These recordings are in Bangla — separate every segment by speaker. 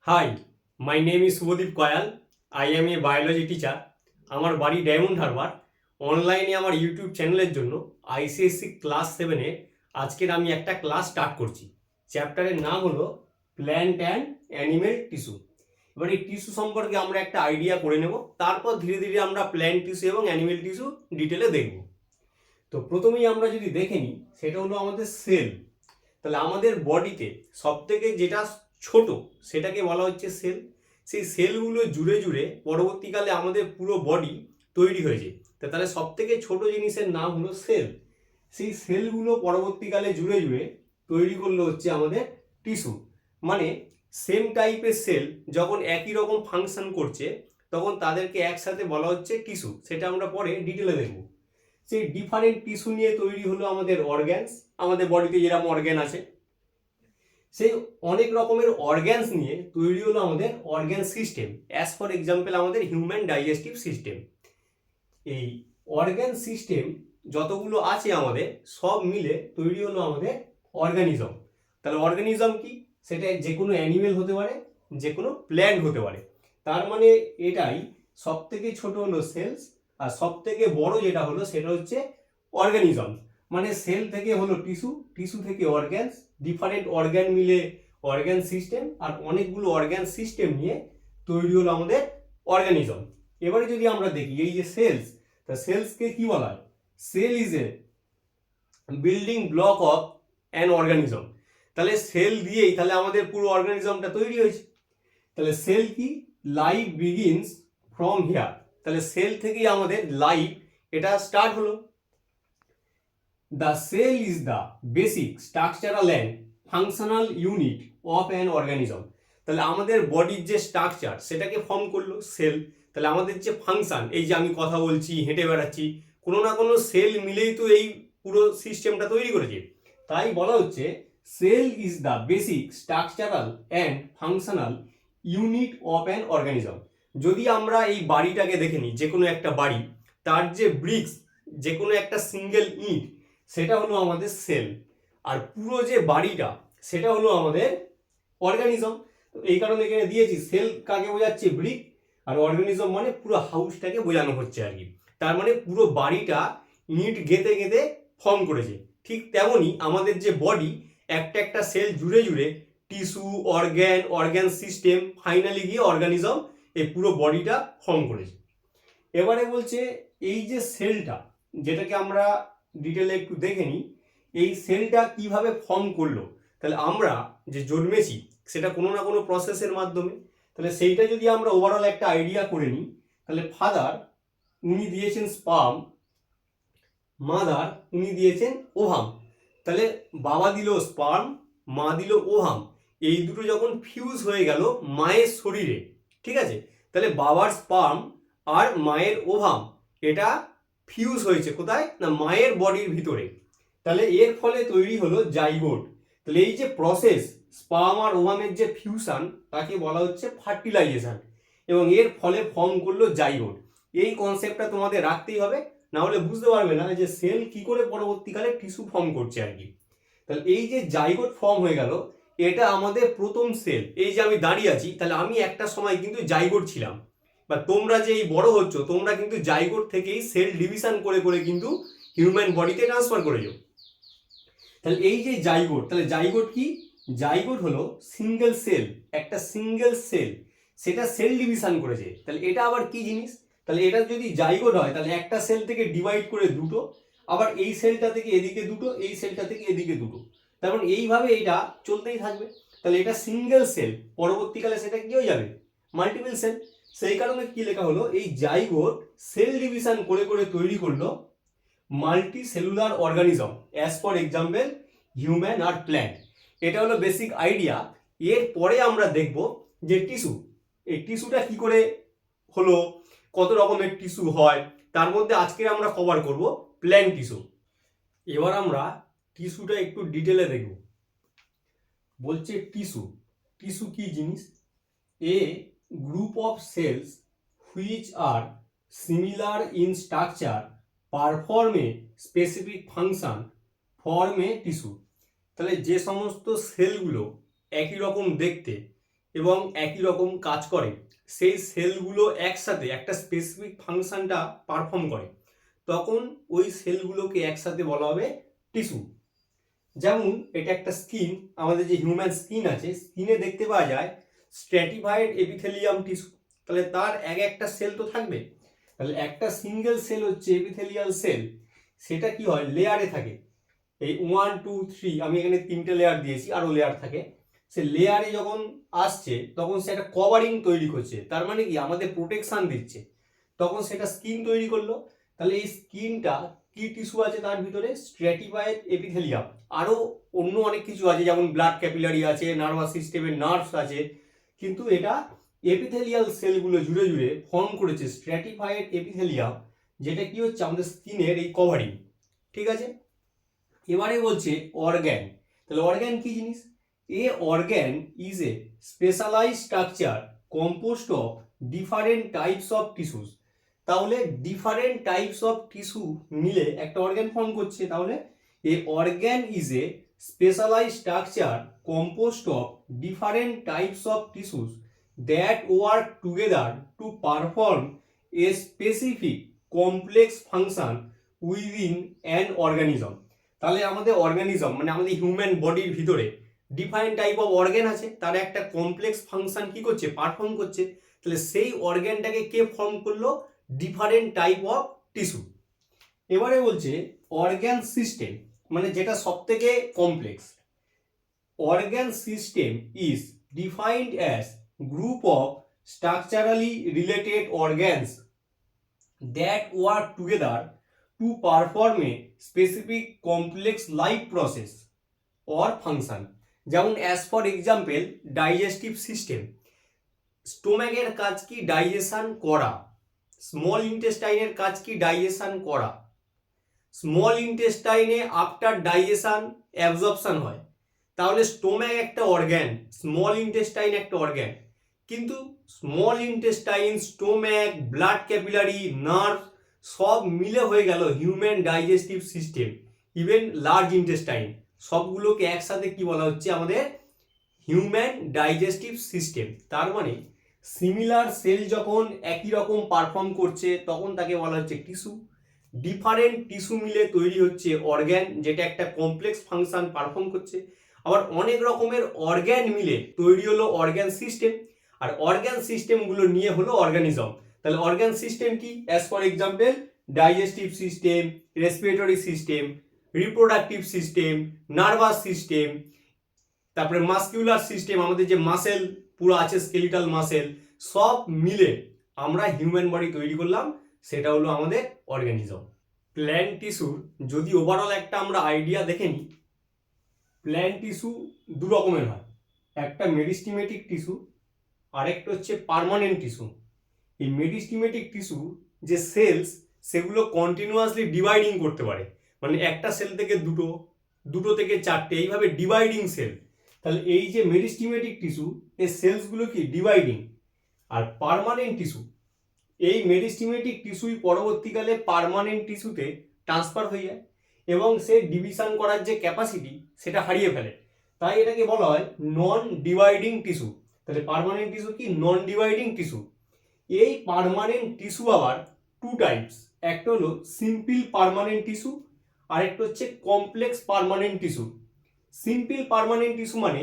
Speaker 1: Hi, my name is Subodip Koyal. I am a biology teacher. আমার বাড়ি ডায়মন্ড হারবার। অনলাইনে আমার ইউটিউব চ্যানেলের জন্য আইসিএসসি ক্লাস 7-এ আজকের আমি একটা ক্লাস স্টার্ট করছি। চ্যাপ্টারের নাম হলো প্ল্যান্ট অ্যান্ড অ্যানিমেল টিস্যু। এবার এই টিস্যু সম্পর্কে আমরা একটা আইডিয়া করে নেব, তারপর ধীরে ধীরে আমরা প্ল্যান্ট টিস্যু এবং অ্যানিমেল টিস্যু ডিটেলে দেখব। তো প্রথমেই আমরা যদি দেখে নিই, সেটা হলো আমাদের সেল। তাহলে আমাদের বডিতে সবথেকে যেটা ছোট সেটাকে বলা হচ্ছে সেল। সেই সেলগুলো জুড়ে জুড়ে পরবর্তীকালে আমাদের পুরো বডি তৈরি হয়েছে। তাহলে সবথেকে ছোট জিনিসের নাম হলো সেল। সেই সেলগুলো পরবর্তীকালে জুড়ে জুড়ে তৈরি করলো হচ্ছে আমাদের টিস্যু। মানে সেম টাইপের সেল যখন একই রকম ফাংশন করছে তখন তাদেরকে একসাথে বলা হচ্ছে টিস্যু। সেটা আমরা পরে ডিটেলে দেখব। সেই ডিফারেন্ট টিস্যু নিয়ে তৈরি হলো আমাদের অর্গ্যানস। আমাদের বডিতে যেরকম অর্গ্যান আছে, সেই অনেক রকমের অর্গ্যানস নিয়ে তৈরি হলো আমাদের organ system. As for example আমাদের হিউম্যান ডাইজেস্টিভ সিস্টেম। এই অর্গ্যান সিস্টেম যতগুলো আছে আমাদের সব মিলে তৈরি হলো আমাদের অর্গানিজম। তাহলে অর্গানিজম কি? সেটা যে কোনো অ্যানিমেল হতে পারে, যে কোনো প্ল্যান্ট হতে পারে। তার মানে এটাই সব থেকে ছোট হলো সেলস, আর সব থেকে বড় যেটা হলো সেটা হচ্ছে অর্গানিজম। মানে সেল থেকে হলো টিস্যু, টিস্যু থেকে অর্গ্যানস, ডিফারেন্ট অর্গ্যান মিলে অর্গ্যান সিস্টেম, আর অনেকগুলো অর্গ্যান সিস্টেম নিয়ে তৈরি হলো আমাদের অর্গানিজম। এবারে যদি আমরা দেখি এই যে সেলস, তা সেলসকে কি বলা হয়? Cell is a building block of an organism. তাহলে সেল দিয়েই তাহলে আমাদের পুরো অর্গানিজমটা তৈরি হয়েছে। তাহলে সেল কি? Life begins from here. তাহলে সেল থেকেই আমাদের লাইফ এটা স্টার্ট হলো। The cell is the basic structural and functional unit of an organism. তাহলে আমাদের বডির যে স্ট্রাকচার সেটাকে ফর্ম করলো সেল। তাহলে আমাদের যে ফাংশন, এই যে আমি কথা বলছি, হেঁটে বেড়াচ্ছি, কোনো না কোনো সেল মিলেই তো এই পুরো সিস্টেমটা তৈরি করেছে। তাই বলা হচ্ছে cell is the basic structural and functional unit of an organism. যদি আমরা এই বাড়িটাকে দেখে নিই, যে কোনো একটা বাড়ি, তার যে ব্রিক্স, যে কোনো একটা সিঙ্গেল ইট, সেটা হলো আমাদের সেল। আর পুরো যে বাড়িটা সেটা হলো আমাদের অর্গানিজম। এই কারণে এখানে দিয়েছি সেল কাকে বোঝাচ্ছে? ব্রিক। আর অর্গানিজম মানে পুরো হাউসটাকে বোঝানো হচ্ছে আর কি। তার মানে পুরো বাড়িটা ইট গেঁথে গেঁথে ফর্ম করেছে। ঠিক তেমনই আমাদের যে বডি, একটা একটা সেল জুড়ে জুড়ে টিস্যু, অর্গ্যান সিস্টেম, ফাইনালি গিয়ে অর্গানিজম, এই পুরো বডিটা ফর্ম করেছে। এবারে বলছে এই যে সেলটা, যেটাকে আমরা ডিটেলে একটু দেখে নিই, এই সেলটা কিভাবে ফর্ম করলো। তাহলে আমরা যে জন্মেছি সেটা কোনো না কোনো প্রসেসের মাধ্যমে। তাহলে সেইটা যদি আমরা ওভারঅল একটা আইডিয়া করে নিই, তাহলে ফাদার উনি দিয়েছেন স্পার্ম, মাদার উনি দিয়েছেন ওভাম। তাহলে বাবা দিল স্পার্ম, মা দিল ওভাম। এই দুটো যখন ফিউজ হয়ে গেল মায়ের শরীরে, ঠিক আছে, তাহলে বাবার স্পার্ম আর মায়ের ওভাম এটা ফিউজ হয়েছে কোথায়? না, মায়ের বডির ভিতরে। তাহলে এর ফলে তৈরি হলো জাইগোট। তাহলে এই যে প্রসেস, স্পার্ম আর ওভামের যে ফিউশন, তাকে বলা হচ্ছে ফার্টিলাইজেশন, এবং এর ফলে ফর্ম করলো জাইগোট। এই কনসেপ্টটা তোমাদের রাখতেই হবে, না হলে বুঝতে পারবে না যে সেল কি করে পরবর্তীকালে টিস্যু ফর্ম করছে আর কি। তাহলে এই যে জাইগোট ফর্ম হয়ে গেল, এটা আমাদের প্রথম সেল। এই যে আমি দাঁড়িয়ে আছি, তাহলে আমি একটা সময় কিন্তু জাইগোট ছিলাম, বা তোমরা যে এই বড় হচ্ছ, তোমরা কিন্তু জাইগোট থেকেই সেল ডিভিশন করে করে কিন্তু হিউম্যান বডিতে ট্রান্সফার করেছো। তাহলে এই যে জাইগোট, তাহলে জাইগোট কি? জাইগোট হলো সিঙ্গেল সেল, একটা সিঙ্গেল সেল, সেটা সেল ডিভিশন করেছে। তাহলে এটা আবার কি জিনিস? তাহলে এটা যদি জাইগোট হয়, তাহলে একটা সেল থেকে ডিভাইড করে দুটো, আবার এই সেলটা থেকে এদিকে দুটো, এই সেলটা থেকে এদিকে দুটো, তারপর এইভাবে এটা চলতেই থাকবে। তাহলে এটা সিঙ্গেল সেল, পরবর্তীকালে সেটা কি হয়ে যাবে? Multiple cell. সেই কারণে কি লেখা হলো, এই জাইগোট সেল ডিভিশন করে করে তৈরি করলো multicellular organism, as for example human আর প্ল্যান্ট। এটা হলো বেসিক আইডিয়া। এরপরে আমরা দেখব যে টিস্যু, এই টিস্যুটা কি করে হলো, কত রকমের টিস্যু হয়, তার মধ্যে আজকে আমরা কভার করব প্ল্যান্ট টিস্যু। এবার আমরা টিস্যুটা একটু ডিটেলে দেখব। বলছে টিস্যু, টিস্যু কি জিনিস? A group of cells which are similar in structure perform a specific function form a tissue. তাহলে যে সমস্ত সেলগুলো একই রকম দেখতে এবং একই রকম কাজ করে, সেই সেলগুলো একসাথে একটা স্পেসিফিক ফাংশনটা পারফর্ম করে, তখন ওই সেলগুলোকে একসাথে বলা হবে টিস্যু। যেমন এটা একটা স্কিন, আমাদের যে হিউম্যান স্কিন আছে, স্কিনে দেখতে পাওয়া যায় স্ট্র্যাটিফাইড এপিথেলিয়াম টিস্যু। তাহলে তার একটা সেল তো থাকবে, তাহলে একটা সিঙ্গেল সেল হচ্ছে এপিথেলিয়াল সেল, সেটা কি হয় লেয়ারে থাকে। এই 1 2 3 আমি এখানে 3টে লেয়ার দিয়েছি, আরো লেয়ার থাকে। সে লেয়ারে যখন আসছে তখন সে একটা কভারিং তৈরি করছে, তার মানে কি আমাদের প্রোটেকশন দিচ্ছে, তখন সেটা স্কিন তৈরি করলো। তাহলে এই স্কিনটা কি টিস্যু আছে তার ভিতরে? Stratified epithelium. আরো অন্য অনেক কিছু আছে, যেমন ব্লাড ক্যাপিলারি আছে, নার্ভাস সিস্টেমের নার্ভস আছে, কিন্তু এটা এপিথেলিয়াল সেলগুলো জুড়ে জুড়ে ফর্ম করেছে স্ট্র্যাটিফাইড এপিথেলিয়াম, যেটা কি হচ্ছে আমাদের স্কিনের এই কভারিং। ঠিক আছে, এবারে বলছে অর্গ্যান। তাহলে অর্গ্যান কি জিনিস? A organ is a specialised structure composed of different types of tissues. তাহলে ডিফারেন্ট টাইপস অফ টিস্যু মিলে একটা অর্গ্যান ফর্ম করছে। তাহলে a organ is a specialised structure composed of different types of tissues that work together to perform a specific complex function within an organism. তাহলে আমাদের অর্গানিজম মানে আমাদের হিউম্যান বডির ভিতরে ডিফারেন্ট টাইপ অফ অর্গ্যান আছে, তার একটা কমপ্লেক্স ফাংশন কি করছে? পারফর্ম করছে। তাহলে সেই অর্গ্যানটাকে কে ফর্ম করলো? Different type of tissue. এবারে বলছে অর্গ্যান সিস্টেম, মানে যেটা সব থেকে complex. Organ system is defined as group of structurally related organs that work together to perform a specific complex life process or function। যেমন as for example digestive system, স্টোমাকের কাজ কি? ডাইজেশন করা। স্মল ইন্টেস্টাইনের কাজ কি? ডাইজেশন করা। স্মল ইন্টেস্টাইনে আফটার ডাইজেশন অ্যাবজর্পশন হয়। তাহলে স্টোম্যাক একটা অর্গ্যান, স্মল ইন্টেস্টাইন একটা অর্গ্যান, কিন্তু small intestine, stomach, blood capillary, nerve সব মিলে হয়ে গেল human digestive system. Even large intestine, সবগুলোকে একসাথে কি বলা হচ্ছে? আমাদের হিউম্যান ডাইজেস্টিভ সিস্টেম। তার মানে সিমিলার সেল যখন একই রকম পারফর্ম করছে তখন তাকে বলা হচ্ছে টিস্যু। ডিফারেন্ট টিস্যু মিলে তৈরি হচ্ছে অর্গ্যান, যেটা একটা কমপ্লেক্স ফাংশন পারফর্ম করছে। আবার অনেক রকমের অর্গ্যান মিলে তৈরি হলো অর্গ্যান সিস্টেম, আর অর্গ্যান সিস্টেমগুলো নিয়ে হলো অর্গানিজম। তাহলে অর্গ্যান সিস্টেম কি? As for example digestive system, respiratory system, reproductive system, nervous system, তারপরে মাসকিউলার সিস্টেম, আমাদের যে মাসেল পুরো আছে স্কেলিটাল মাসেল, সব মিলে আমরা হিউম্যান বডি তৈরি করলাম, সেটা হলো আমাদের অর্গানিজম। প্ল্যান্ট টিস্যুর যদি ওভারঅল একটা আমরা আইডিয়া দেখে নিই, প্ল্যান্ট টিস্যু দু রকমের হয়, একটা মেরিস্টিমেটিক টিস্যু, আরেকটা হচ্ছে পার্মানেন্ট টিস্যু। এই মেরিস্টিমেটিক টিস্যু যে সেলস, সেগুলো কন্টিনিউয়াসলি ডিভাইডিং করতে পারে, মানে একটা সেল থেকে দুটো, দুটো থেকে চারটে, এইভাবে ডিভাইডিং সেল। তাহলে এই যে মেরিস্টিমেটিক টিস্যু, এই সেলসগুলো কি ডিভাইডিং। আর পার্মানেন্ট টিস্যু, এই মেরিস্টিমেটিক টিস্যুই পরবর্তীকালে পার্মানেন্ট টিস্যুতে ট্রান্সফার হয়ে যায় এবং সে ডিভিশন করার যে ক্যাপাসিটি সেটা হারিয়ে ফেলে, তাই এটাকে বলা হয় নন ডিভাইডিং টিস্যু। তাহলে পার্মানেন্ট টিস্যু কি? Non dividing tissue. এই পার্মানেন্ট টিস্যু আবার টু টাইপস, একটা হলো সিম্পল পার্মানেন্ট টিস্যু, আরেকটা হচ্ছে complex permanent tissue. Simple permanent tissue মানে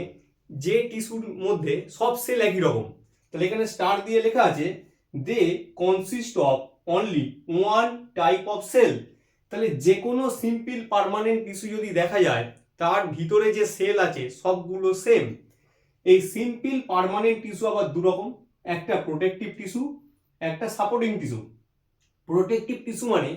Speaker 1: যে টিস্যুর মধ্যে সব সেল একই রকম। তাহলে এখানে স্টার দিয়ে লেখা আছে they consist of only one type of cell. তাহলে যে কোনো সিম্পল পার্মানেন্ট টিস্যু যদি দেখা যায় তার ভিতরে যে সেল আছে সবগুলো সেম। এই সিম্পল পার্মানেন্ট টিস্যু আবার দু রকম, একটা প্রোটেক্টিভ টিস্যু, একটা সাপোর্টিং টিস্যু। প্রোটেক্টিভ টিস্যু মানে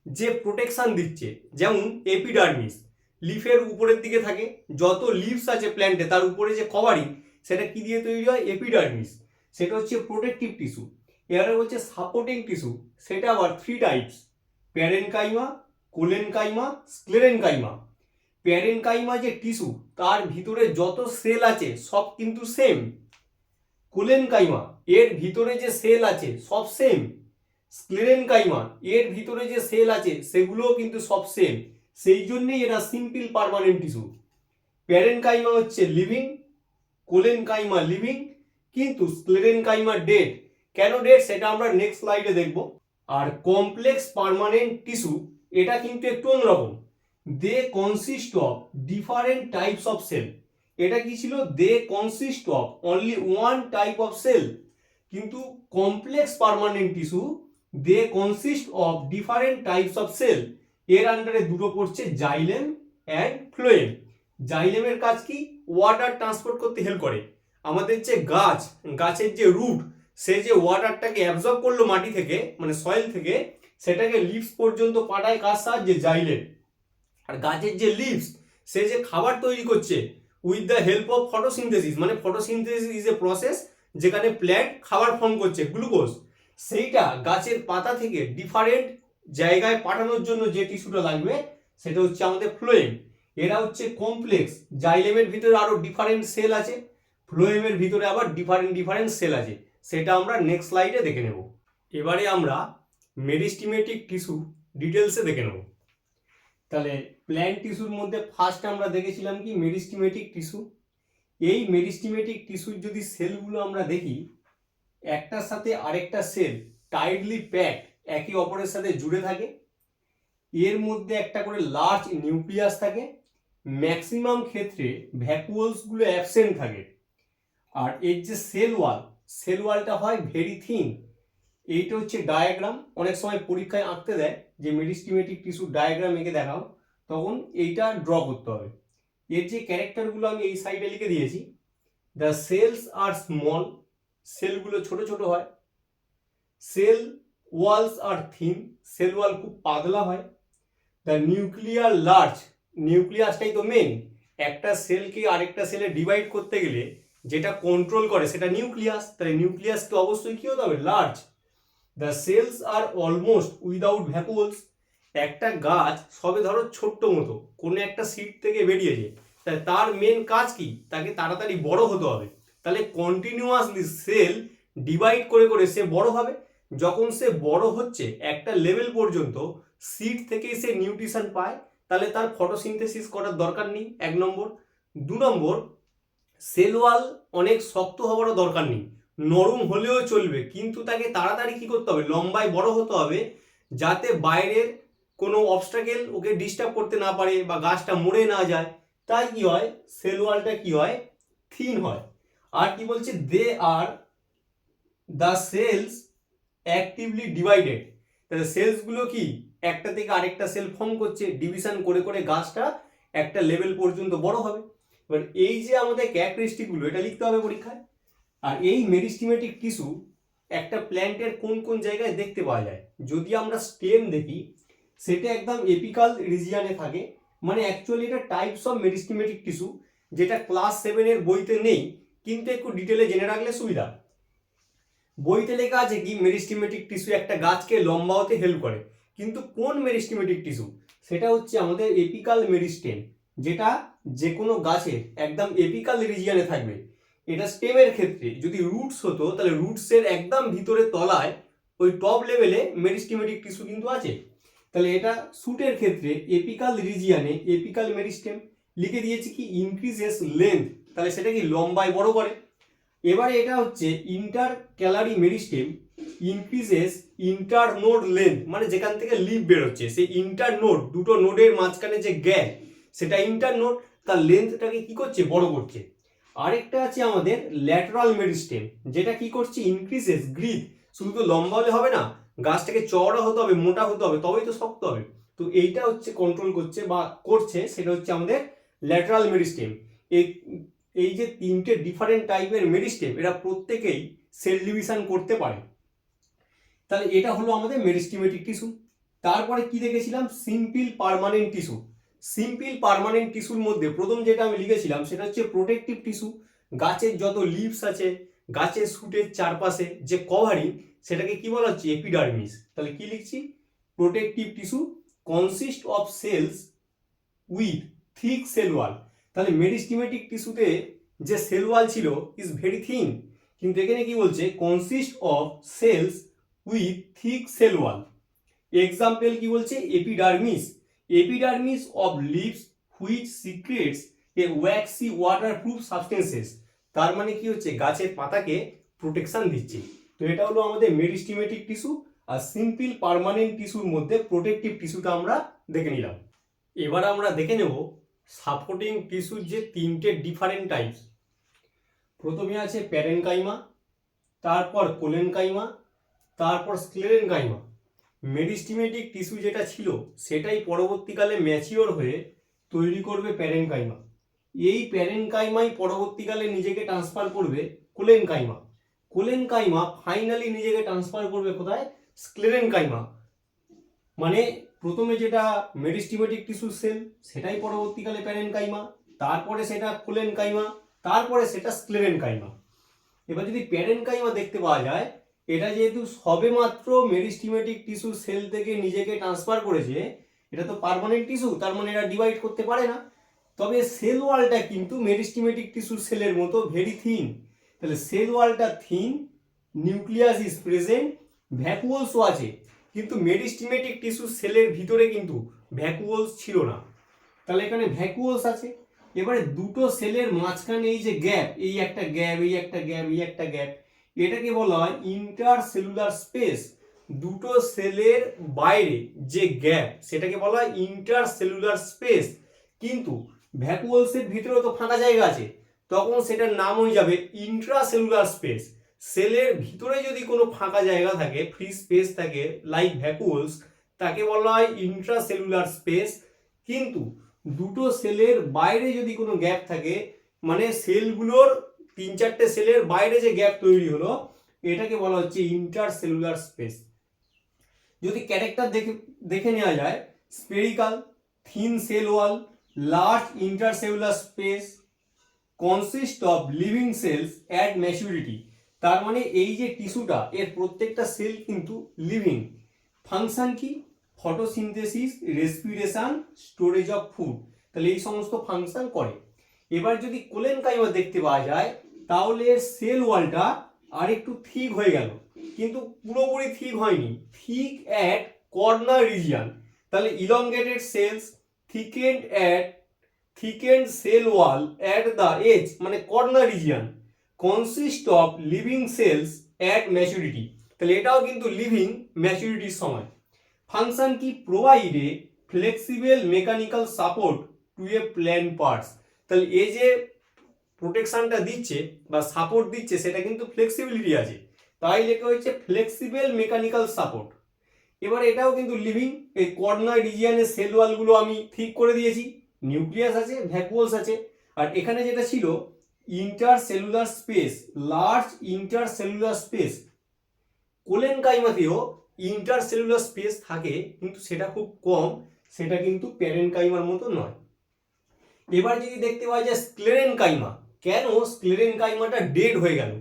Speaker 1: যে প্রোটেকশন দিচ্ছে, যেমন এপিডার্মিস লিফের উপরের দিকে থাকে, যত লিভস আছে প্ল্যান্টে তার উপরে যে কভারিং, সেটা কি দিয়ে তৈরি হয়? এপিডার্মিস, সেটা হচ্ছে প্রোটেক্টিভ টিস্যু। এবারে হচ্ছে সাপোর্টিং টিস্যু, সেটা আবার three types, parenchyma, collenchyma, sclerenchyma. Parenchyma যে টিস্যু, তার ভিতরে যত সেল আছে সব কিন্তু সেম। কোলেনকাইমা, এর ভিতরে যে সেল আছে সব সেম। স্ক্লেরেনকাইমা, এর ভিতরে যে সেল আছে সেগুলোও কিন্তু সব সেম, সেই জন্যই এরা সিম্পল পার্মানেন্ট টিস্যু। প্যারেনকাইমা হচ্ছে লিভিং, কোলেনকাইমা লিভিং, কিন্তু স্ক্লেরেনকাইমা ডেড। কেন ডেড সেটা আমরা নেক্সট স্লাইডে দেখব। আর কমপ্লেক্স পার্মানেন্ট টিস্যু এটা কিন্তু একটু অন্যরকম। They consist of different types of cell. এটা কি ছিল? They consist of only one type of cell. কিন্তু complex permanent tissue they consist of different types of cell. এর আন্ডারে দুটো পড়ছে, জাইলেম অ্যান্ড ফ্লোয়েম। জাইলেমের কাজ কি? ওয়াটার ট্রান্সপোর্ট করতে হেল্প করে। আমাদের যে গাছের যে রুট, সে যে ওয়াটারটাকে অ্যাবজর্ব করলো মাটি থেকে, মানে সয়েল থেকে, সেটাকে লিভস পর্যন্ত পাঠায় কার সাহায্যে? জাইলেম। আর গাছের যে লিভস, সে যে খাবার তৈরি করছে with the help of photosynthesis, মানে ফটোসিনথেসিস ইজ এ প্রসেস যেখানে প্ল্যান্ট খাবার ফর্ম করছে, গ্লুকোজ। সেইটা গাছের পাতা থেকে ডিফারেন্ট জায়গায় পাঠানোর জন্য যে টিস্যুটা লাগবে সেটা হচ্ছে আমাদের ফ্লোয়েম। এরা হচ্ছে কমপ্লেক্স। জাইলেমের ভিতরে আরো ডিফারেন্ট সেল আছে, ফ্লোয়েমের ভিতরে আবার ডিফারেন্ট সেল আছে, সেটা আমরা নেক্সট স্লাইডে দেখে নেব। এবারে আমরা মেরিস্টিমেটিক টিস্যু ডিটেলসে দেখে নেব। তাহলে প্ল্যান্ট টিস্যুর মধ্যে ফার্স্ট আমরা দেখেছিলাম কি? মেরিস্টিমেটিক টিস্যু। এই মেরিস্টিমেটিক টিস্যুর যদি সেলগুলো আমরা দেখি, একটার সাথে আরেকটা সেল টাইটলি প্যাক, একে অপরের সাথে জুড়ে থাকে। এর মধ্যে একটা করে লার্জ নিউক্লিয়াস থাকে। ম্যাক্সিমাম ক্ষেত্রে ভ্যাকুয়ালসগুলো অ্যাবসেন্ট থাকে। আর এর যে সেল ওয়ালটা হয় ভেরি থিন। এইটা হচ্ছে ডায়াগ্রাম। অনেক সময় পরীক্ষায় আঁকতে দেয় যে মেরিস্টিমেটিক টিস্যুর ডায়াগ্রাম এঁকে দেখাও, তখন এইটা ড্র করতে হবে। এর যে ক্যারেক্টারগুলো আমি এই সাইডে লিখে দিয়েছি। দ্য সেলস আর স্মল, সেলগুলো ছোট ছোট হয়। সেল ওয়ালস আর থিন, সেল ওয়াল খুব পাতলা হয়। দ্য নিউক্লিয়ার লার্জ, নিউক্লিয়াসটাই তো মেন। একটা সেলকে আরেকটা সেলে ডিভাইড করতে গেলে যেটা কন্ট্রোল করে সেটা নিউক্লিয়াস, তাহলে নিউক্লিয়াসকে অবশ্যই কি হতে হবে? Large. The cells are almost without vacuoles, একটা গাছ সবে ধরো ছোট্ট মতো কোনো একটা সিড থেকে বেরিয়েছে, তাহলে তার মেন কাজ কি? তাকে তাড়াতাড়ি বড় হতে হবে। তাহলে কন্টিনিউয়াসলি সেল ডিভাইড করে করে সে বড় হবে। যখন সে বড় হচ্ছে একটা লেভেল পর্যন্ত, সিড থেকেই সে নিউট্রিশন পায়, তাহলে তার ফটোসিনথেসিস করার দরকার নেই, 1 নম্বর। 2 নম্বর, সেল ওয়াল অনেক শক্ত হওয়ারও দরকার নেই, নরম হলেও চলবে, কিন্তু তাকে তাড়াতাড়ি কি করতে হবে? লম্বায় বড় হতে হবে, যাতে বাইরের কোনো অবস্ট্রাকেল ওকে ডিস্টার্ব করতে না পারে বা গাছটা মরে না যায়। তাই কি হয়? সেল ওয়ালটা কি হয়? থিন হয়। আর কি বলছে? They are the cells actively divided. তাহলে সেলসগুলো কি? একটা থেকে আরেকটা সেল ফর্ম করছে, ডিভিশন করে করে গাছটা একটা লেভেল পর্যন্ত বড় হবে। এবার এই যে আমাদের ক্যারেক্টারিস্টিকগুলো, এটা লিখতে হবে পরীক্ষায়। আর এই মেরিস্টিমেটিক টিস্যু একটা প্ল্যান্টের কোন কোন জায়গায় দেখতে পাওয়া যায়? যদি আমরা স্টেম দেখি, সেটা একদম এপিকাল রিজিয়ানে থাকে। মানে অ্যাকচুয়ালি এটা টাইপস অফ মেরিস্টিমেটিক টিস্যু, যেটা ক্লাস 7-এর বইতে নেই, কিন্তু একটু ডিটেলে জেনে রাখলে সুবিধা। বইতে লেখা আছে কি? মেরিস্টিমেটিক টিস্যু একটা গাছকে লম্বা হতে হেল্প করে। কিন্তু কোন মেরিস্টিমেটিক টিস্যু? সেটা হচ্ছে আমাদের এপিকাল মেরিস্টেম, যেটা যে কোনো গাছের একদম এপিকাল রিজিয়ানে থাকবে। এটা স্টেমের ক্ষেত্রে যদি রুটস হতো, তাহলে রুটসের একদম ভিতরে তলায় ওই টপ লেভেলে মেরিস্টিমেটিক টিস্যু কিন্তু আছে। তাহলে এটা শুটের ক্ষেত্রে এপিকাল রিজিয়ানে এপিকাল মেরিস্টেম। লিখে দিয়েছি কি? ইনক্রিজেস লেন্থ, তাহলে সেটা কি? লম্বায় বড় করে। এবারে এটা হচ্ছে inter calorie meristem, increases inter node length, মানে যেখান থেকে লিভ বেরোচ্ছে সেই ইন্টার নোড, দুটো নোডের মাঝখানে যে গ্যাপ, সেটা ইন্টার নোড, তার লেন্থটাকে কি করছে? বড় করছে। আরেকটা আছে আমাদের ল্যাটারাল মেরিস্টেম, যেটা কি করছে? ইনক্রিজেস গ্রিথ। শুধু তো লম্বা হলে হবে না, গাছটাকে চওড়া হতে হবে, মোটা হতে হবে, তবেই তো শক্ত হবে। তো এইটা হচ্ছে কন্ট্রোল করছে বা করছে, সেটা হচ্ছে আমাদের ল্যাটারাল মেরিস্টেম। এই যে তিনটে ডিফারেন্ট টাইপের মেরিস্টেম, এরা প্রত্যেকেই সেল ডিভিশন করতে পারে। তাহলে এটা হলো আমাদের মেরিস্টিমেটিক টিস্যু। তারপরে কি দেখেছিলাম? Simple permanent tissue. Simple permanent টিস্যুর মধ্যে প্রথম যেটা আমি লিখেছিলাম সেটা হচ্ছে প্রোটেক্টিভ টিস্যু। গাছের যত লিভস আছে, গাছের শুটের চারপাশে যে কভারিং, সেটাকে কি বলা হচ্ছে? এপিডার্মিস। তাহলে কি লিখছি? Protective tissue consist of cells with thick cell wall. তাহলে মেরিস্টিমেটিক টিস্যুতে যে সেল ওয়াল ছিল ইজ ভেরি থিন, কিন্তু এখানে কি বলছে? Consist of cells with thick cell wall. Example কি বলছে? Epidermis, epidermis of leaves which secretes a waxy waterproof substances. তার মানে কি হচ্ছে, গাছের পাতাকে প্রোটেকশন দিচ্ছে। তো এটা হলো আমাদের মেরিস্টেমেটিক টিস্যু। আর সিম্পল পার্মানেন্ট টিস্যুর মধ্যে প্রোটেক্টিভ টিস্যুটা আমরা দেখে নিলাম। এবার আমরা দেখে নেব সাপোর্টিং টিস্যুর যে তিনটে ডিফারেন্ট টাইপস। প্রথমে আছে প্যারেনকাইমা, তারপর কোলেনকাইমা, তারপর স্ক্লেরেনকাইমা। মেরিস্টেমেটিক টিস্যু যেটা ছিল সেটাই পরবর্তীকালে ম্যাচিওর হয়ে তৈরি করবে প্যারেনকাইমা। এই প্যারেনকাইমাই পরবর্তীকালে নিজেকে ট্রান্সফার করবে কোলেনকাইমা। কোলেনকাইমা ফাইনালি নিজেকে ট্রান্সফার করবে কোথায়? স্ক্লেরেনকাইমা। মানে প্রথমে যেটা মেরিস্টেমেটিক টিস্যু সেল সেটাই পরবর্তীকালে প্যারেনকাইমা, তারপরে সেটা কোলেনকাইমা, তারপরে সেটা স্ক্লেরেনকাইমা। এবার যদি প্যারেনকাইমা দেখতে পাওয়া যায়, এটা যেহেতু সবেমাত্র মেরিস্টেমেটিক টিস্যু সেল থেকে নিজেকে ট্রান্সফার করেছে, এটা তো পার্মানেন্ট টিস্যু, তার মানে এটা ডিভাইড করতে পারে না। তবে সেল ওয়ালটা কিন্তু মেরিস্টেমেটিক টিস্যু সেলের মতো ভেরি থিন। তাহলে সেল ওয়ালটা থিন, নিউক্লিয়াস ইজ প্রেজেন্ট, ভ্যাকুওলসও আছে, কিন্তু মেরিস্টেমেটিক টিস্যু সেলের ভিতরে কিন্তু ভ্যাকুওলস ছিল না। তাহলে এখানে ভ্যাকুওলস আছে। এবারে দুটো সেলের মাঝখানে এই যে গ্যাপ, এই একটা গ্যাপ, এই একটা গ্যাপ, এই একটা গ্যাপ, এটাকে বলা হয় ইন্টারসেলুলার স্পেস। দুটো সেলের বাইরে যে গ্যাপ সেটাকে বলা হয় ইন্টারসেলুলার স্পেস। কিন্তু ভ্যাকুওলসের ভিতরে তো ফাঁকা জায়গা আছে, তখন সেটার নাম হয়ে যাবে ইন্ট্রাসেলুলার স্পেস। সেলের ভিতরে যদি কোনো ফাঁকা জায়গা থাকে, ফ্রি স্পেস থাকে লাইক ভ্যাকুওলস, তাকে বলা হয় ইন্ট্রাসেলুলার স্পেস। কিন্তু দুটো সেলের বাইরে যদি কোনো গ্যাপ থাকে, মানে সেলগুলোর 3-4টে সেলের বাইরে যে গ্যাপ তৈরি হলো, এটাকে বলা হচ্ছে ইন্টারসেলুলার স্পেস। যদি ক্যারেক্টার দেখে নেওয়া যায়, spherical, thin cell wall, large intercellular space, consist of living cells at maturity. তার মানে এই যে টিস্যুটা, এর প্রত্যেকটা সেল কিন্তু লিভিং। ফাংশন কি? Photosynthesis, respiration, storage of food. তাহলে এই সমস্ত ফাংশন করে। এবার যদি কোলেনকাইমা দেখতে পাওয়া যায়, তাহলে এর সেল ওয়ালটা আর একটু থিক হয়ে গেল, কিন্তু পুরোপুরি থিক হয়নি, থিক অ্যাট কর্নার রিজিয়ন। তাহলে elongated cells, thickened cell wall at the edge, মানে corner region, consist of living cells at maturity. তাহলে এটাও কিন্তু লিভিং ম্যাচুরিটির সময়। ফাংশন কি? Provide a flexible mechanical support to a plant parts. তাহলে এই যে প্রোটেকশনটা দিচ্ছে বা সাপোর্ট দিচ্ছে, সেটা কিন্তু ফ্লেক্সিবিলিটি আছে, তাই লেখা হয়েছে ফ্লেক্সিবল মেকানিক্যাল সাপোর্ট। এবার এটাও কিন্তু লিভিং। এই কর্নার রিজিয়নের সেল ওয়ালগুলো আমি ঠিক করে দিয়েছি, নিউক্লিয়াস আছে, ভ্যাকুওলস আছে। আর এখানে যেটা ছিল intercellular space, large intercellular space. কোলেনকাইমাতেও ইন্টারসেলুলার স্পেস থাকে, কিন্তু সেটা খুব কম, সেটা কিন্তু প্যারেনকাইমার মতো নয়। এবার যদি দেখতে পাই যে স্ক্লেরেনকাইমা, কেন স্ক্লেরেনকাইমাটা ডেড হয়ে গেল?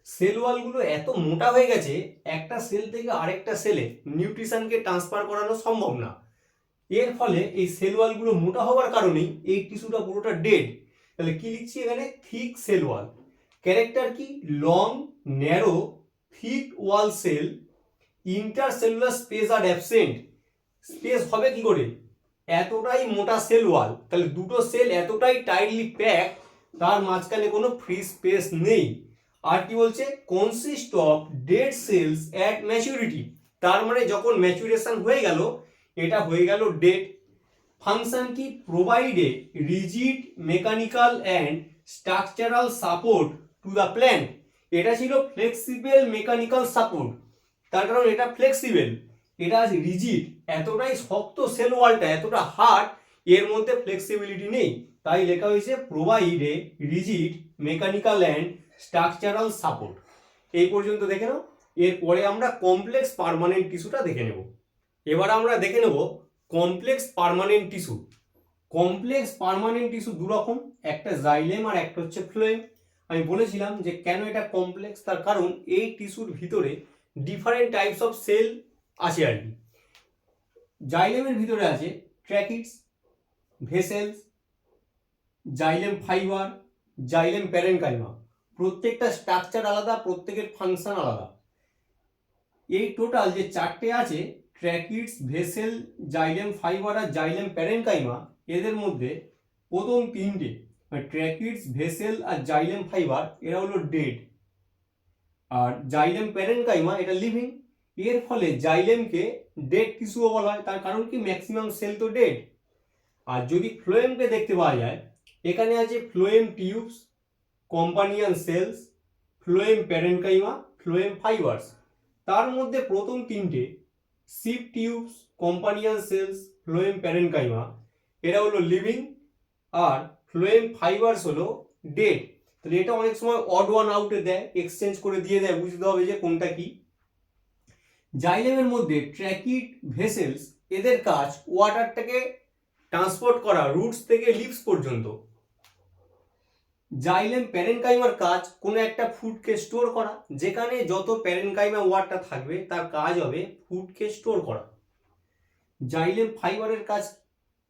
Speaker 1: সেল ওয়ালগুলো এত মোটা হয়ে গেছে, একটা সেল থেকে আরেকটা সেলে নিউট্রিশনকে ট্রান্সফার করানো সম্ভব না। এর ফলে এই সেল ওয়ালগুলো মোটা হওয়ার কারণেই এই টিস্যুটা পুরোটা ডেড। তাহলে কি লিখছি এখানে? Thick cell wall. ক্যারেক্টার কি? Long, narrow, thick wall cell, intercellular space are absent. Space হবে কি করে? এতটাই মোটা সেল ওয়াল, তাহলে দুটো সেল এতটাই টাইটলি প্যাক, তার মাঝখানে কোনো ফ্রি স্পেস নেই। আর কি বলছে? Consist of dead sales at maturity. তার মানে যখন ম্যাচুরেশন হয়ে গেল, এটা হয়ে গেল ডেড। ফাংশন কি? Provide A rigid mechanical and structural support to the plant. এটা ছিল ফ্লেক্সিবল মেকানিক্যাল সাপোর্ট, তার কারণ এটা ফ্লেক্সিবল, এটা রিজিড, এতটাই শক্ত সেল ওয়ালটা, এতটা হার্ড, এর মধ্যে ফ্লেক্সিবিলিটি নেই, তাই লেখা হয়েছে provide a rigid mechanical and structural support. এই পর্যন্ত দেখে নাও। এরপরে আমরা কমপ্লেক্স পার্মানেন্ট টিস্যুটা দেখে নেব। এবার আমরা দেখে নেব complex permanent tissue. Complex permanent tissue দু রকম, একটা জাইলেম আর একটা হচ্ছে ফ্লোয়েম। আমি বলেছিলাম যে কেন এটা কমপ্লেক্স, তার কারণ এই টিস্যুর ভিতরে ডিফারেন্ট টাইপস অফ সেল আছে আর কি। জাইলেমের ভিতরে আছে tracheids, vessels, xylem fibre, xylem parenchyma. প্রত্যেকটা স্ট্রাকচার আলাদা, প্রত্যেকের ফাংশন আলাদা। এই টোটাল যে চারটে আছে, ট্র্যাকিডস, ভেসেল, জাইলেম ফাইবার আর জাইলেম প্যারেনকাইমা, এদের মধ্যে প্রথম তিনটে ট্র্যাকিডস, ভেসেল আর জাইলেম ফাইবার এরা হলো ডেড, আর জাইলেম প্যারেনকাইমা এটা লিভিং। এর ফলে জাইলেমকে ডেড টিস্যুও বলা হয়, তার কারণ কি ম্যাক্সিমাম সেল তো ডেড। আর যদি ফ্লোয়েমকে দেখতে পাওয়া যায়, এখানে আছে phloem tubes, companion cells, phloem parenchyma, phloem fibres. তার মধ্যে প্রথম তিনটে sieve tubes, companion cells, phloem parenchyma এরা হলো লিভিং, আর ফ্লোয়েম ফাইবার্স হলো ডেড। তাহলে এটা অনেক সময় অড ওয়ান আউটে দেয়, এক্সচেঞ্জ করে দিয়ে দেয়, বুঝতে হবে যে কোনটা কি। জাইলেমের মধ্যে ট্র্যাকিড, ভেসেলস এদের কাজ ওয়াটারটাকে ট্রান্সপোর্ট করা রুটস থেকে লিভস পর্যন্ত। জাইলেম প্যারেনকাইমার কাজ কোনো একটা ফুডকে স্টোর করা, যেখানে যত প্যারেনকাইমা ওয়াটার থাকবে তার কাজ হবে ফুডকে স্টোর করা। জাইলেম ফাইবারের কাজ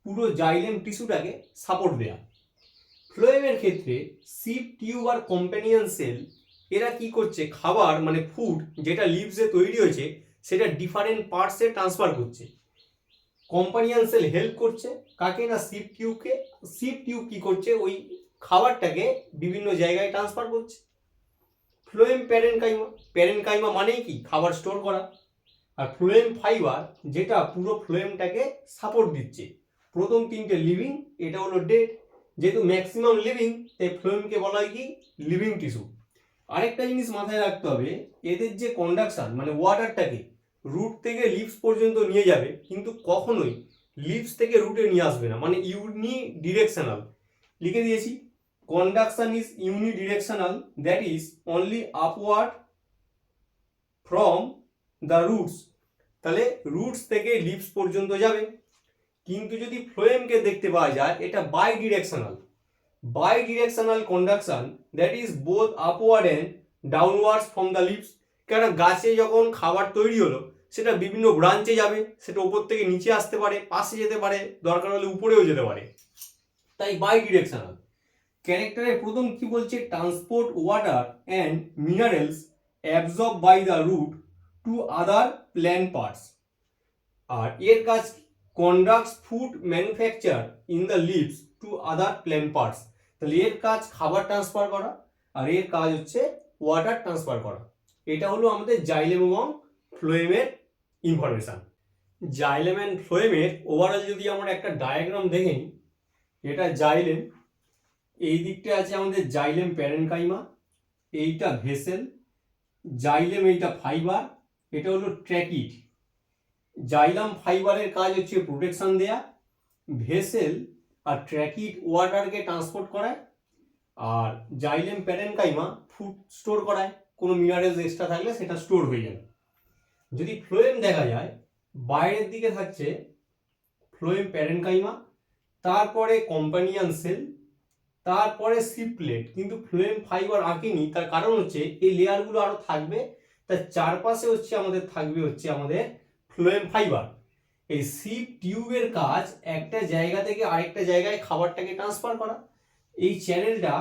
Speaker 1: পুরো জাইলেম টিস্যুটাকে সাপোর্ট দেয়া। ফ্লোয়েমের ক্ষেত্রে সিপ টিউব আর কম্প্যানিয়ন সেল এরা কি করছে, খাবার মানে ফুড যেটা লিভসে তৈরি হয়েছে সেটা ডিফারেন্ট পার্টসে ট্রান্সফার করছে। কম্পানিয়ন সেল হেল্প করছে কাকে না, সিপ টিউবকে। সিপ টিউব কি করছে, ওই খাবারটাকে বিভিন্ন জায়গায় ট্রান্সফার করছে। ফ্লোয়েম প্যারেনকাইমা, প্যারেনকাইমা মানেই কি খাবার স্টোর করা। আর ফ্লোয়েম ফাইবার যেটা পুরো ফ্লোয়েমটাকে সাপোর্ট দিচ্ছে। প্রথম তিনটে লিভিং, এটা হলো ডেড। যেহেতু ম্যাক্সিমাম লিভিং তাই ফ্লোয়েমকে বলা হয় কি লিভিং টিস্যু। আরেকটা জিনিস মাথায় রাখতে হবে, এদের যে কন্ডাকশন মানে ওয়াটারটাকে রুট থেকে লিভস পর্যন্ত নিয়ে যাবে, কিন্তু কখনোই লিভস থেকে রুটে নিয়ে আসবে না, মানে ইউনি ডিরেকশনাল। লিখে দিয়েছি, conduction is unidirectional, that is only upward from the roots. তাহলে রুটস থেকে লিভস পর্যন্ত যাবে। কিন্তু যদি ফ্লোয়েমকে দেখতে পাওয়া যায়, এটা bidirectional. Bidirectional conduction, that is both upward and downwards from the leaves. কেন গাছে যখন খাবার তৈরি হলো সেটা বিভিন্ন ব্রাঞ্চে যাবে, সেটা উপর থেকে নিচে আসতে পারে, পাশে যেতে পারে, দরকার হলে উপরেও যেতে পারে, তাই বাই ডিরেকশনাল। ক্যারেক্টারের প্রথম কি বলছে, transport water and minerals absorb by the root to other plant parts. আর এর কাজ conducts food manufacture in the leaves to other plant parts. তাহলে এর কাজ খাবার ট্রান্সফার করা, আর এর কাজ হচ্ছে ওয়াটার ট্রান্সফার করা। এটা হলো আমাদের জাইলেম এবং ফ্লোয়েমের ইনফরমেশন। জাইলেম অ্যান্ড ফ্লোয়েমের ওভারঅল যদি আমরা একটা ডায়াগ্রাম দেখে নিই, এটা জাইলেম, এই দিকটা আছে আমাদের জাইলেম প্যারেনকাইমা, এইটা ভেসেল, জাইলেম এইটা ফাইবার, এটা হলো ট্র্যাকিড। জাইলাম ফাইবারের কাজ হচ্ছে প্রোটেকশন দেয়া, ভেসেল আর ট্র্যাকিড ওয়াটারকে ট্রান্সপোর্ট করায়, আর জাইলেম প্যারেনকাইমা ফুড স্টোর করায়, কোনো মিনারেলস এক্সট্রা থাকলে সেটা স্টোর হয়ে যাবে। যদি ফ্লোয়েম দেখা যায়, বাইরের দিকে থাকছে ফ্লোয়েম প্যারেনকাইমা, তারপরে কম্পানিয়ান সেল, তারপরে সিপলেট। কিন্তু ফ্লোয়েম ফাইবার আঁকেনি, তার কারণ হচ্ছে এই লেয়ারগুলো আরো থাকবে, তার চারপাশে হচ্ছে আমাদের থাকবে হচ্ছে আমাদের ফ্লোয়েম ফাইবার। এই সিপ টিউবের কাজ একটা জায়গা থেকে আরেকটা জায়গায় খাবারটাকে ট্রান্সফার করা। এই চ্যানেলটা,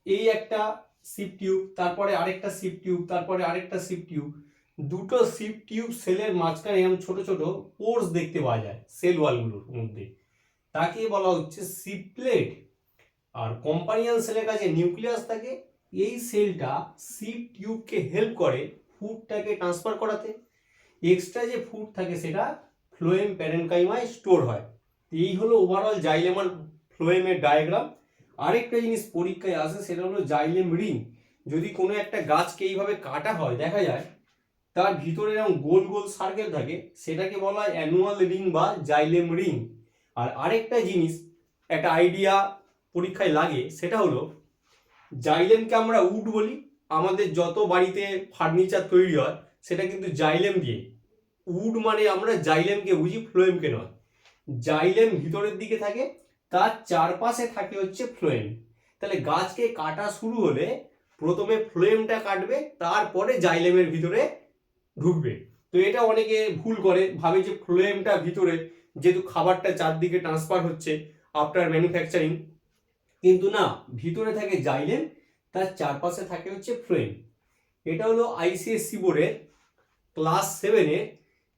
Speaker 1: এই একটা সিপ টিউব, তারপরে আরেকটা সিপ টিউব, তারপরে আরেকটা সিপ টিউব, দুটো সিপ টিউব সেলের মাঝখানে এরকম ছোট ছোট পোর্স দেখতে পাওয়া যায় সেল ওয়ালগুলোর মধ্যে, তাকে বলা হচ্ছে সিপলেট। আর কম্পানিয়ান সেলের কাছে নিউক্লিয়াস থাকে, এই সেলটা সিপ টিউবকে হেল্প করে ফুডটাকে ট্রান্সফার করাতে। এক্সট্রা যে ফুড থাকে সেটা ফ্লোয়েম প্যারেনকাইমায় স্টোর হয়। এই হলো ওভারঅল জাইলেম আর ফ্লোয়েমের ডায়াগ্রাম। আরেকটা জিনিস পরীক্ষায় আসে, সেটা হলো জাইলেম রিং। যদি কোনো একটা গাছকে এইভাবে কাটা হয়, দেখা যায় তার ভিতরে এরকম গোল গোল সার্কেল থাকে, সেটাকে বলা হয় অ্যানুয়াল রিং বা জাইলেম রিং। আর আরেকটা জিনিস, একটা আইডিয়া পরীক্ষায় লাগে, সেটা হলো জাইলেমকে আমরা উড বলি। আমাদের যত বাড়িতে ফার্নিচার তৈরি হয় সেটা কিন্তু জাইলেম দিয়ে। উড মানে আমরা জাইলেমকে বুঝি, ফ্লোয়েমকে নয়। জাইলেম ভিতরের দিকে থাকে, তার চারপাশে থাকে হচ্ছে ফ্লোয়েম। তাহলে গাছকে কাটা শুরু হলে প্রথমে ফ্লোয়েমটা কাটবে, তারপরে জাইলেমের ভিতরে ঢুকবে। তো এটা অনেকে ভুল করে, ভাবে যে ফ্লোয়েমটা ভিতরে, যেহেতু খাবারটা চারদিকে ট্রান্সফার হচ্ছে আফটার ম্যানুফ্যাকচারিং, কিন্তু না, ভিতরে থাকে জাইলেম, তার চারপাশে থাকে হচ্ছে ফ্লোয়েম। এটা হলো আইসিএসসি বোর্ডের ক্লাস 7-এর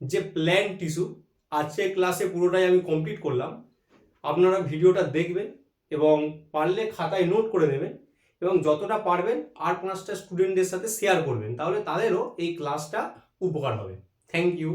Speaker 1: যে প্ল্যান্ট টিস্যু। আজকের ক্লাসে পুরোটাই আমি কমপ্লিট করলাম, আপনারা ভিডিওটা দেখবেন, এবং পারলে খাতায় নোট করে নেবেন এবং যতটা পারবেন আর 5টা স্টুডেন্টদের সাথে শেয়ার করবেন, তাহলে তাদেরও এই ক্লাসটা উপকার হবে। Thank you.